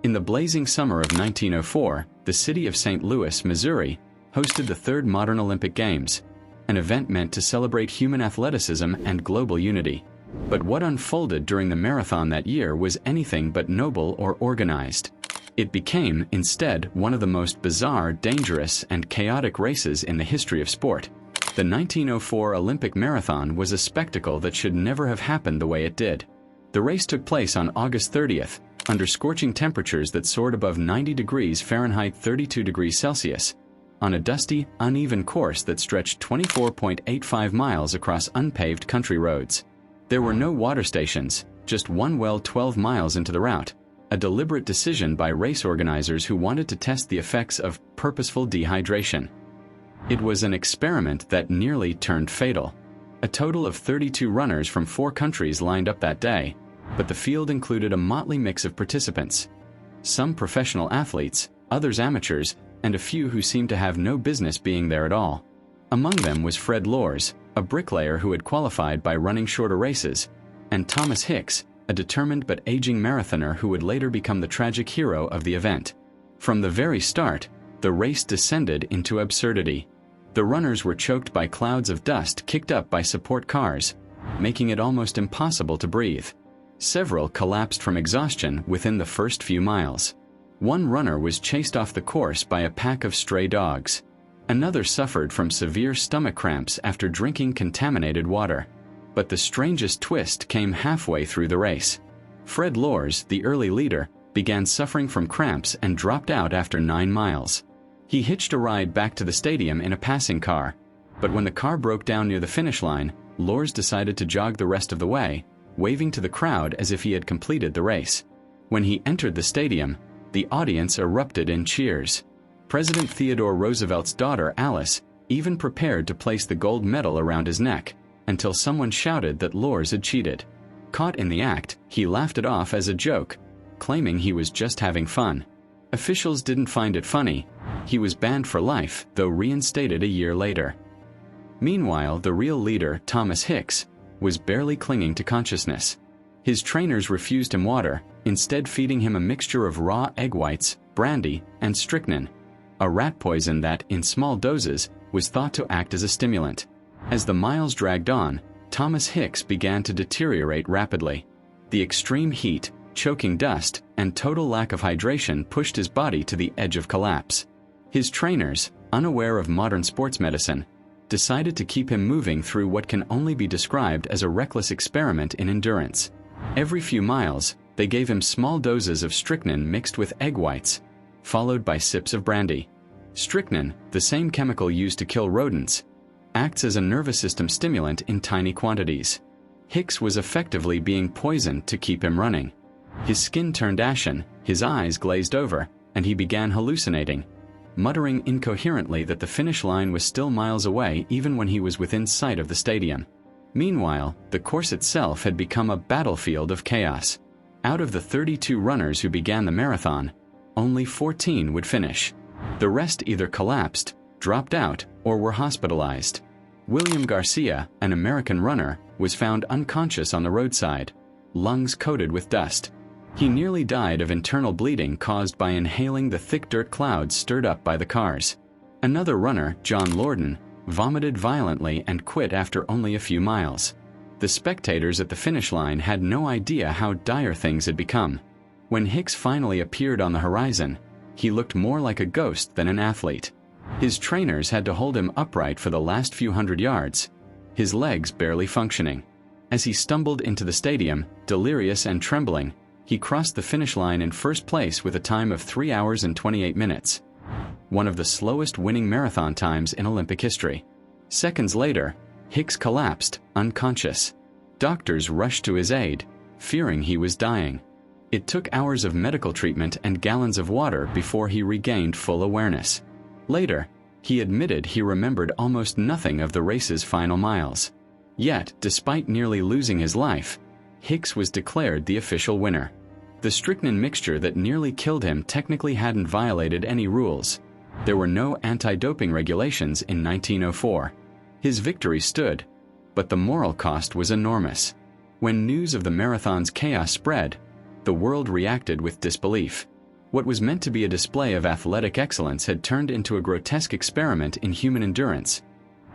In the blazing summer of 1904, the city of St. Louis, Missouri, hosted the third modern Olympic Games, an event meant to celebrate human athleticism and global unity. But what unfolded during the marathon that year was anything but noble or organized. It became, instead, one of the most bizarre, dangerous, and chaotic races in the history of sport. The 1904 Olympic Marathon was a spectacle that should never have happened the way it did. The race took place on August 30th, under scorching temperatures that soared above 90 degrees Fahrenheit 32 degrees Celsius, on a dusty, uneven course that stretched 24.85 miles across unpaved country roads. There were no water stations, just one well 12 miles into the route, a deliberate decision by race organizers who wanted to test the effects of purposeful dehydration. It was an experiment that nearly turned fatal. A total of 32 runners from 4 countries lined up that day, but the field included a motley mix of participants. Some professional athletes, others amateurs, and a few who seemed to have no business being there at all. Among them was Fred Lors, a bricklayer who had qualified by running shorter races, and Thomas Hicks, a determined but aging marathoner who would later become the tragic hero of the event. From the very start, the race descended into absurdity. The runners were choked by clouds of dust kicked up by support cars, making it almost impossible to breathe. Several collapsed from exhaustion within the first few miles. One runner was chased off the course by a pack of stray dogs. Another suffered from severe stomach cramps after drinking contaminated water. But the strangest twist came halfway through the race. Fred Lors, the early leader, began suffering from cramps and dropped out after 9 miles. He hitched a ride back to the stadium in a passing car, but when the car broke down near the finish line, Lors decided to jog the rest of the way, waving to the crowd as if he had completed the race. When he entered the stadium, the audience erupted in cheers. President Theodore Roosevelt's daughter, Alice, even prepared to place the gold medal around his neck, until someone shouted that Lors had cheated. Caught in the act, he laughed it off as a joke, claiming he was just having fun. Officials didn't find it funny. He was banned for life, though reinstated a year later. Meanwhile, the real leader, Thomas Hicks, was barely clinging to consciousness. His trainers refused him water, instead feeding him a mixture of raw egg whites, brandy, and strychnine, a rat poison that, in small doses, was thought to act as a stimulant. As the miles dragged on, Thomas Hicks began to deteriorate rapidly. The extreme heat, choking dust, and total lack of hydration pushed his body to the edge of collapse. His trainers, unaware of modern sports medicine, decided to keep him moving through what can only be described as a reckless experiment in endurance. Every few miles, they gave him small doses of strychnine mixed with egg whites, followed by sips of brandy. Strychnine, the same chemical used to kill rodents, acts as a nervous system stimulant in tiny quantities. Hicks was effectively being poisoned to keep him running. His skin turned ashen, his eyes glazed over, and he began hallucinating, muttering incoherently that the finish line was still miles away even when he was within sight of the stadium. Meanwhile, the course itself had become a battlefield of chaos. Out of the 32 runners who began the marathon, only 14 would finish. The rest either collapsed, dropped out, or were hospitalized. William Garcia, an American runner, was found unconscious on the roadside, lungs coated with dust. He nearly died of internal bleeding caused by inhaling the thick dirt clouds stirred up by the cars. Another runner, John Lorden, vomited violently and quit after only a few miles. The spectators at the finish line had no idea how dire things had become. When Hicks finally appeared on the horizon, he looked more like a ghost than an athlete. His trainers had to hold him upright for the last few hundred yards, his legs barely functioning. As he stumbled into the stadium, delirious and trembling, he crossed the finish line in first place with a time of 3 hours and 28 minutes, one of the slowest winning marathon times in Olympic history. Seconds later, Hicks collapsed, unconscious. Doctors rushed to his aid, fearing he was dying. It took hours of medical treatment and gallons of water before he regained full awareness. Later, he admitted he remembered almost nothing of the race's final miles. Yet, despite nearly losing his life, Hicks was declared the official winner. The strychnine mixture that nearly killed him technically hadn't violated any rules. There were no anti-doping regulations in 1904. His victory stood, but the moral cost was enormous. When news of the marathon's chaos spread, the world reacted with disbelief. What was meant to be a display of athletic excellence had turned into a grotesque experiment in human endurance,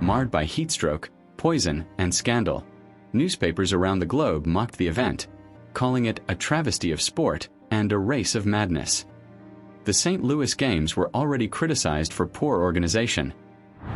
marred by heatstroke, poison, and scandal. Newspapers around the globe mocked the event, calling it a travesty of sport and a race of madness. The St. Louis Games were already criticized for poor organization.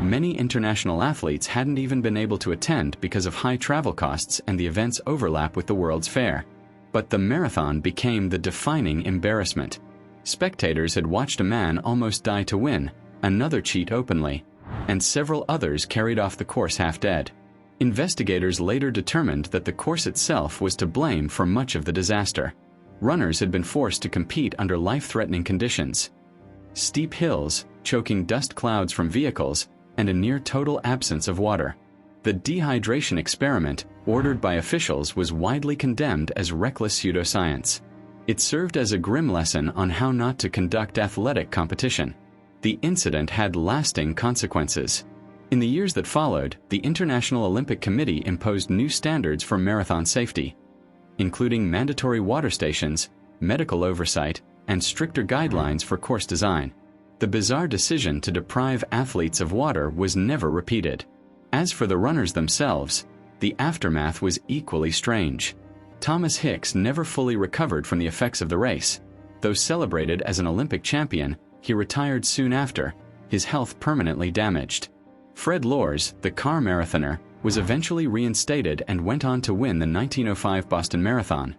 Many international athletes hadn't even been able to attend because of high travel costs and the event's overlap with the World's Fair. But the marathon became the defining embarrassment. Spectators had watched a man almost die to win, another cheat openly, and several others carried off the course half dead. Investigators later determined that the course itself was to blame for much of the disaster. Runners had been forced to compete under life-threatening conditions. Steep hills, choking dust clouds from vehicles, and a near-total absence of water. The dehydration experiment, ordered by officials, was widely condemned as reckless pseudoscience. It served as a grim lesson on how not to conduct athletic competition. The incident had lasting consequences. In the years that followed, the International Olympic Committee imposed new standards for marathon safety, including mandatory water stations, medical oversight, and stricter guidelines for course design. The bizarre decision to deprive athletes of water was never repeated. As for the runners themselves, the aftermath was equally strange. Thomas Hicks never fully recovered from the effects of the race. Though celebrated as an Olympic champion, he retired soon after, his health permanently damaged. Fred Lors, the car marathoner, was eventually reinstated and went on to win the 1905 Boston Marathon.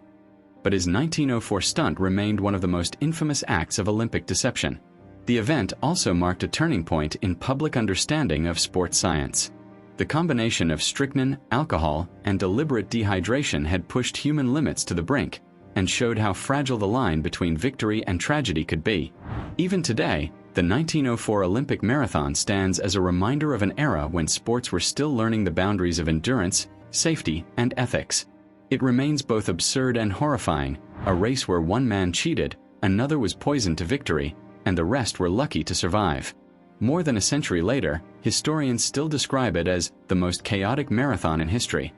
But his 1904 stunt remained one of the most infamous acts of Olympic deception. The event also marked a turning point in public understanding of sports science. The combination of strychnine, alcohol, and deliberate dehydration had pushed human limits to the brink and showed how fragile the line between victory and tragedy could be. Even today, the 1904 Olympic Marathon stands as a reminder of an era when sports were still learning the boundaries of endurance, safety, and ethics. It remains both absurd and horrifying, a race where one man cheated, another was poisoned to victory, and the rest were lucky to survive. More than a century later, historians still describe it as the most chaotic marathon in history.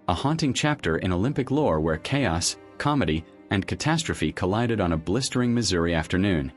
A haunting chapter in Olympic lore where chaos, comedy, and catastrophe collided on a blistering Missouri afternoon.